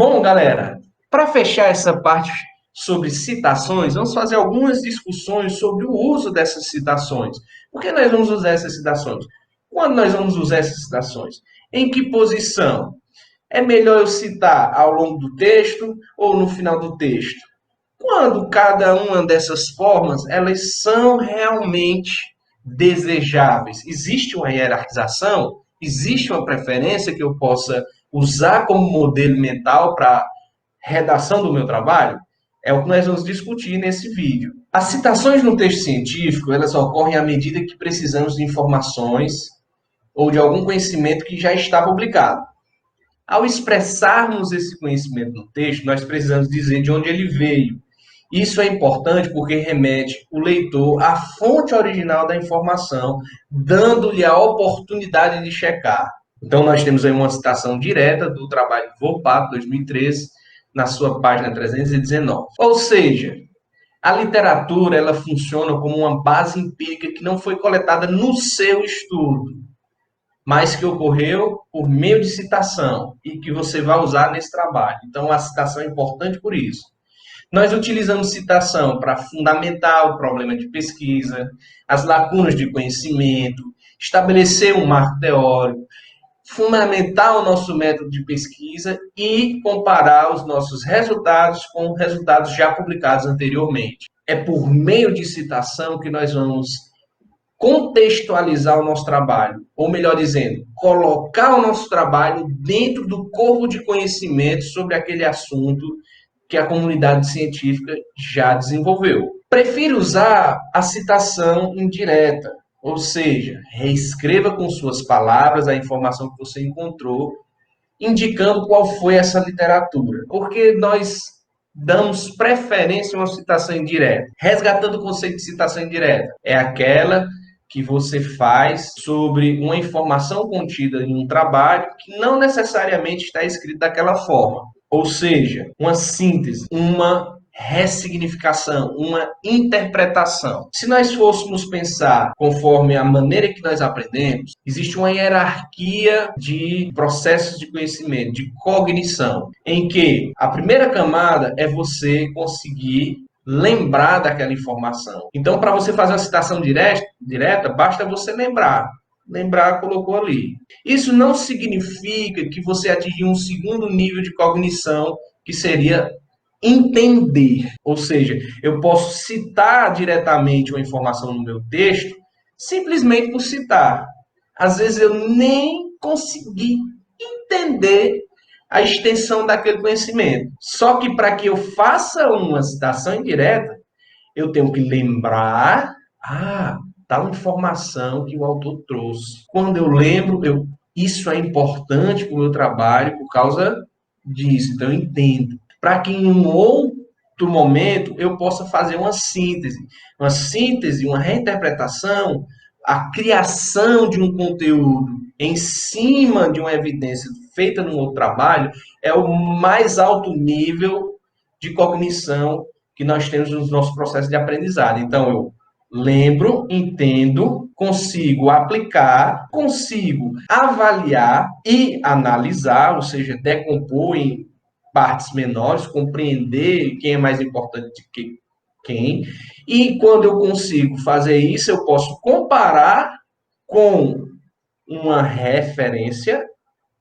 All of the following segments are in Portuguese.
Bom, galera, para fechar essa parte sobre citações, vamos fazer algumas discussões sobre o uso dessas citações. Por que nós vamos usar essas citações? Quando nós vamos usar essas citações? Em que posição? É melhor eu citar ao longo do texto ou no final do texto? Quando cada uma dessas formas, elas são realmente desejáveis? Existe uma hierarquização? Existe uma preferência que eu possa usar como modelo mental para redação do meu trabalho? É o que nós vamos discutir nesse vídeo. As citações no texto científico, elas ocorrem à medida que precisamos de informações ou de algum conhecimento que já está publicado. Ao expressarmos esse conhecimento no texto, nós precisamos dizer de onde ele veio. Isso é importante porque remete o leitor à fonte original da informação, dando-lhe a oportunidade de checar. Então, nós temos aí uma citação direta do trabalho Volpato, 2013, na sua página 319. Ou seja, a literatura ela funciona como uma base empírica que não foi coletada no seu estudo, mas que ocorreu por meio de citação e que você vai usar nesse trabalho. Então, a citação é importante por isso. Nós utilizamos citação para fundamentar o problema de pesquisa, as lacunas de conhecimento, estabelecer um marco teórico, fundamentar o nosso método de pesquisa e comparar os nossos resultados com resultados já publicados anteriormente. É por meio de citação que nós vamos contextualizar o nosso trabalho, ou melhor dizendo, colocar o nosso trabalho dentro do corpo de conhecimento sobre aquele assunto que a comunidade científica já desenvolveu. Prefiro usar a citação indireta, ou seja, reescreva com suas palavras a informação que você encontrou, indicando qual foi essa literatura. Porque nós damos preferência a uma citação indireta. Resgatando o conceito de citação indireta, é aquela que você faz sobre uma informação contida em um trabalho que não necessariamente está escrito daquela forma. Ou seja, uma síntese, uma ressignificação, uma interpretação. Se nós fôssemos pensar conforme a maneira que nós aprendemos, existe uma hierarquia de processos de conhecimento, de cognição, em que a primeira camada é você conseguir lembrar daquela informação. Então, para você fazer uma citação direta, basta você lembrar. Lembrar, colocou ali. Isso não significa que você atingiu um segundo nível de cognição, que seria entender. Ou seja, eu posso citar diretamente uma informação no meu texto, simplesmente por citar. Às vezes eu nem consegui entender a extensão daquele conhecimento. Só que para que eu faça uma citação indireta, eu tenho que lembrar, tal informação que o autor trouxe. Quando eu lembro, isso é importante para o meu trabalho por causa disso. Então, eu entendo. Para que em um outro momento eu possa fazer uma síntese, uma reinterpretação, a criação de um conteúdo em cima de uma evidência feita num outro trabalho é o mais alto nível de cognição que nós temos nos nossos processos de aprendizado. Então, eu lembro, entendo, consigo aplicar, consigo avaliar e analisar, ou seja, decompor em partes menores, compreender quem é mais importante que quem. E quando eu consigo fazer isso, eu posso comparar com uma referência,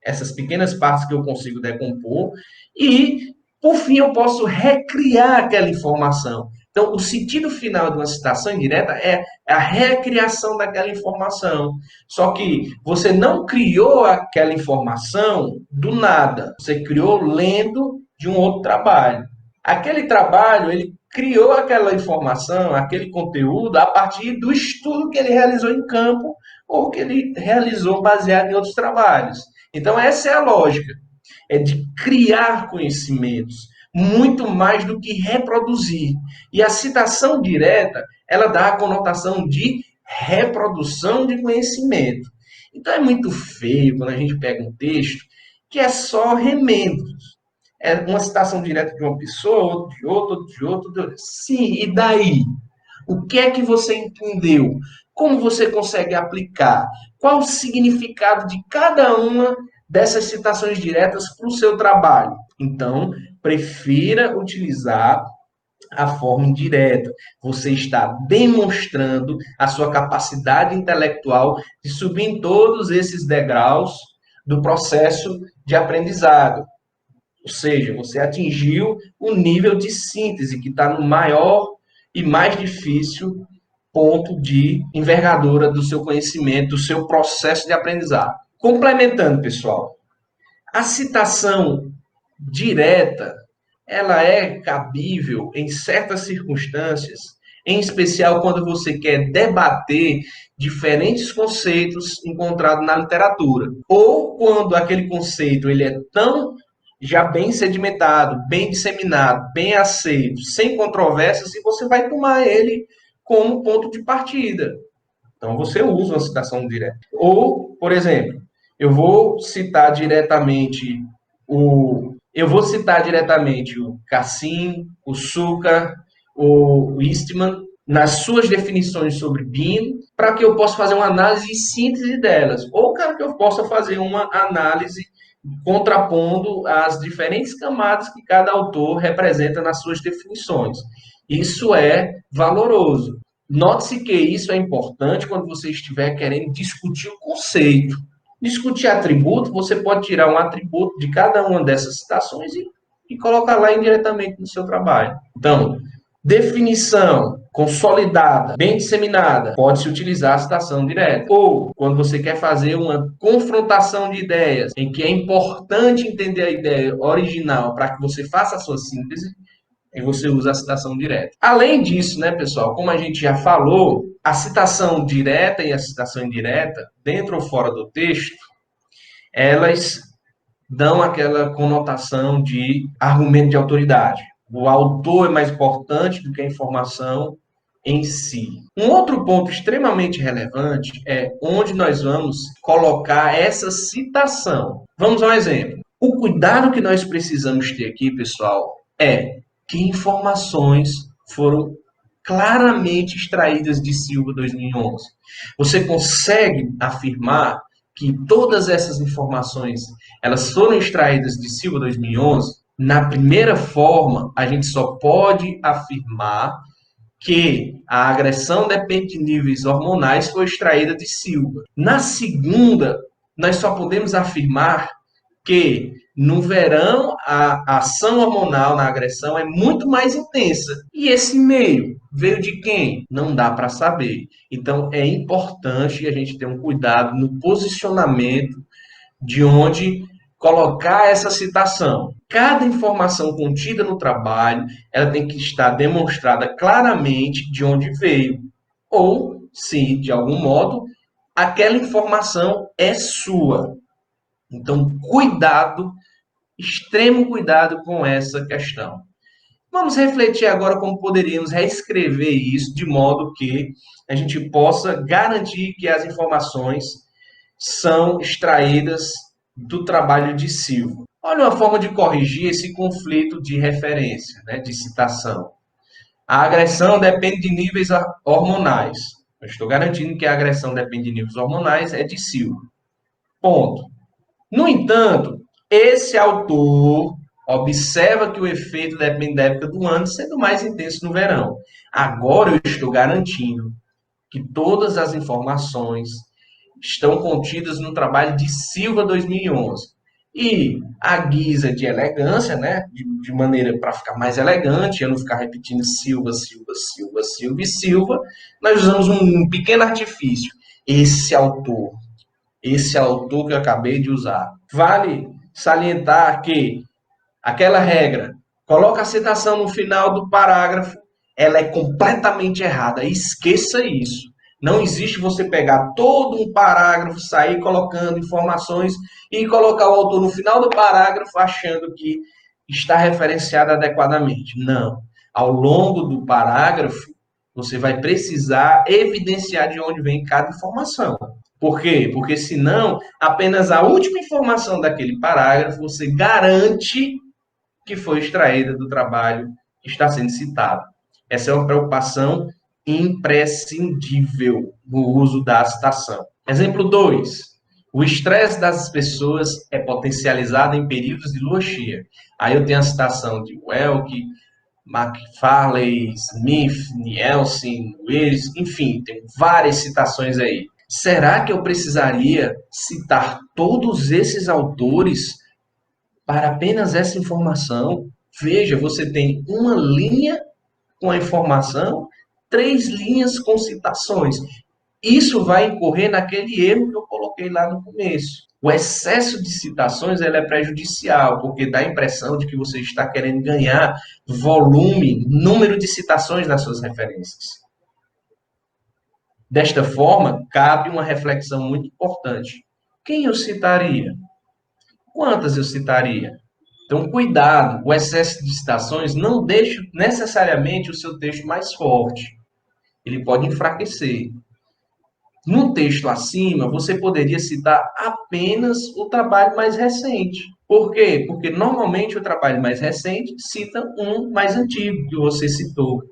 essas pequenas partes que eu consigo decompor, e, por fim, eu posso recriar aquela informação. Então, o sentido final de uma citação indireta é a recriação daquela informação. Só que você não criou aquela informação do nada. Você criou lendo de um outro trabalho. Aquele trabalho, ele criou aquela informação, aquele conteúdo, a partir do estudo que ele realizou em campo ou que ele realizou baseado em outros trabalhos. Então, essa é a lógica. É de criar conhecimentos, muito mais do que reproduzir. E a citação direta, ela dá a conotação de reprodução de conhecimento. Então, é muito feio quando a gente pega um texto que é só remendos. É uma citação direta de uma pessoa, outro de outro, outro de outro, outro de outro. Sim, e daí? O que é que você entendeu? Como você consegue aplicar? Qual o significado de cada uma dessas citações diretas para o seu trabalho? Então, prefira utilizar a forma indireta. Você está demonstrando a sua capacidade intelectual de subir em todos esses degraus do processo de aprendizado. Ou seja, você atingiu o nível de síntese que está no maior e mais difícil ponto de envergadura do seu conhecimento, do seu processo de aprendizado. Complementando, pessoal, a citação direta, ela é cabível em certas circunstâncias, em especial quando você quer debater diferentes conceitos encontrados na literatura, ou quando aquele conceito ele é tão já bem sedimentado, bem disseminado, bem aceito, sem controvérsias, e você vai tomar ele como ponto de partida. Então você usa uma citação direta. Ou, por exemplo, eu vou citar diretamente o Cassim, o Succar, o Eastman, nas suas definições sobre BIM, para que eu possa fazer uma análise e síntese delas. Ou para que eu possa fazer uma análise contrapondo as diferentes camadas que cada autor representa nas suas definições. Isso é valoroso. Note-se que isso é importante quando você estiver querendo discutir o conceito. Discutir atributo, você pode tirar um atributo de cada uma dessas citações e colocar lá indiretamente no seu trabalho. Então, definição consolidada, bem disseminada, pode-se utilizar a citação direta. Ou, quando você quer fazer uma confrontação de ideias, em que é importante entender a ideia original para que você faça a sua síntese, aí você usa a citação direta. Além disso, né, pessoal, como a gente já falou, a citação direta e a citação indireta, dentro ou fora do texto, elas dão aquela conotação de argumento de autoridade. O autor é mais importante do que a informação em si. Um outro ponto extremamente relevante é onde nós vamos colocar essa citação. Vamos a um exemplo. O cuidado que nós precisamos ter aqui, pessoal, é que informações foram claramente extraídas de Silva 2011. Você consegue afirmar que todas essas informações elas foram extraídas de Silva 2011? Na primeira forma, a gente só pode afirmar que a agressão depende de níveis hormonais foi extraída de Silva. Na segunda, nós só podemos afirmar que no verão a ação hormonal na agressão é muito mais intensa. E esse meio veio de quem? Não dá para saber. Então é importante a gente ter um cuidado no posicionamento de onde colocar essa citação. Cada informação contida no trabalho, ela tem que estar demonstrada claramente de onde veio, ou se de algum modo aquela informação é sua. Então, cuidado, extremo cuidado com essa questão. Vamos refletir agora como poderíamos reescrever isso de modo que a gente possa garantir que as informações são extraídas do trabalho de Silva. Olha uma forma de corrigir esse conflito de referência, né, de citação. A agressão depende de níveis hormonais. Eu estou garantindo que a agressão depende de níveis hormonais é de Silva. Ponto. No entanto, esse autor observa que o efeito depende da época do ano, sendo mais intenso no verão. Agora eu estou garantindo que todas as informações estão contidas no trabalho de Silva 2011. E a guisa de elegância, né, de maneira para ficar mais elegante, eu não ficar repetindo Silva, Silva, Silva, Silva e Silva, nós usamos um pequeno artifício. Esse autor que eu acabei de usar. Vale salientar que aquela regra, coloca a citação no final do parágrafo, ela é completamente errada. Esqueça isso. Não existe você pegar todo um parágrafo, sair colocando informações e colocar o autor no final do parágrafo achando que está referenciado adequadamente. Não. Ao longo do parágrafo, você vai precisar evidenciar de onde vem cada informação. Por quê? Porque senão, apenas a última informação daquele parágrafo você garante que foi extraída do trabalho que está sendo citado. Essa é uma preocupação imprescindível no uso da citação. Exemplo 2. O estresse das pessoas é potencializado em períodos de lua cheia. Aí eu tenho a citação de Welk, McFarlane, Smith, Nielsen, Willis, enfim, tem várias citações aí. Será que eu precisaria citar todos esses autores para apenas essa informação? Veja, você tem uma linha com a informação, 3 linhas com citações. Isso vai incorrer naquele erro que eu coloquei lá no começo. O excesso de citações é prejudicial, porque dá a impressão de que você está querendo ganhar volume, número de citações nas suas referências. Desta forma, cabe uma reflexão muito importante. Quem eu citaria? Quantas eu citaria? Então, cuidado, o excesso de citações não deixa necessariamente o seu texto mais forte. Ele pode enfraquecer. No texto acima, você poderia citar apenas o trabalho mais recente. Por quê? Porque normalmente o trabalho mais recente cita um mais antigo que você citou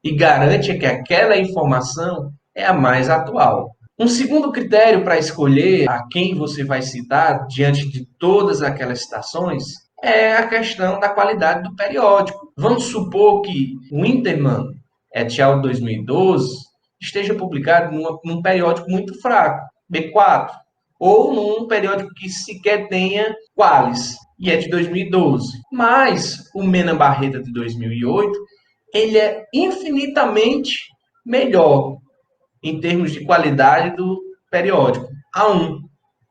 e garante que aquela informação é a mais atual. Um segundo critério para escolher a quem você vai citar diante de todas aquelas citações é a questão da qualidade do periódico. Vamos supor que o Winterman et al. 2012 esteja publicado num periódico muito fraco, B4, ou num periódico que sequer tenha Qualis, e é de 2012. Mas o Mena Barreta de 2008, ele é infinitamente melhor em termos de qualidade do periódico. A1.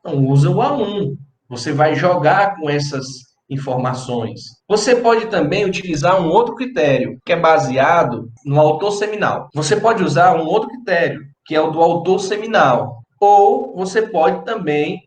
Então, usa o A1. Você vai jogar com essas informações. Você pode também utilizar um outro critério, que é baseado no autor seminal. Você pode usar um outro critério, que é o do autor seminal. Ou você pode também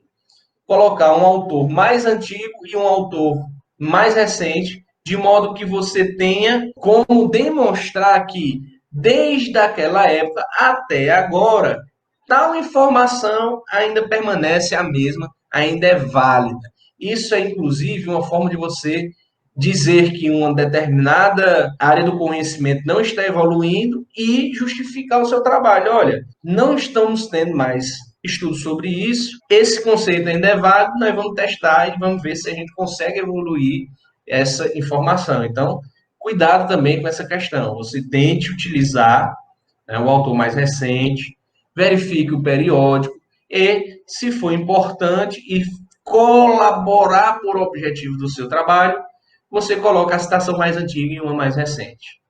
colocar um autor mais antigo e um autor mais recente, de modo que você tenha como demonstrar que, desde aquela época até agora, tal informação ainda permanece a mesma, ainda é válida. Isso é, inclusive, uma forma de você dizer que uma determinada área do conhecimento não está evoluindo e justificar o seu trabalho. Olha, não estamos tendo mais estudos sobre isso, esse conceito ainda é válido, nós vamos testar e vamos ver se a gente consegue evoluir essa informação. Então, cuidado também com essa questão. Você tente utilizar, né, o autor mais recente, verifique o periódico e, se for importante e colaborar por objetivo do seu trabalho, você coloca a citação mais antiga e uma mais recente.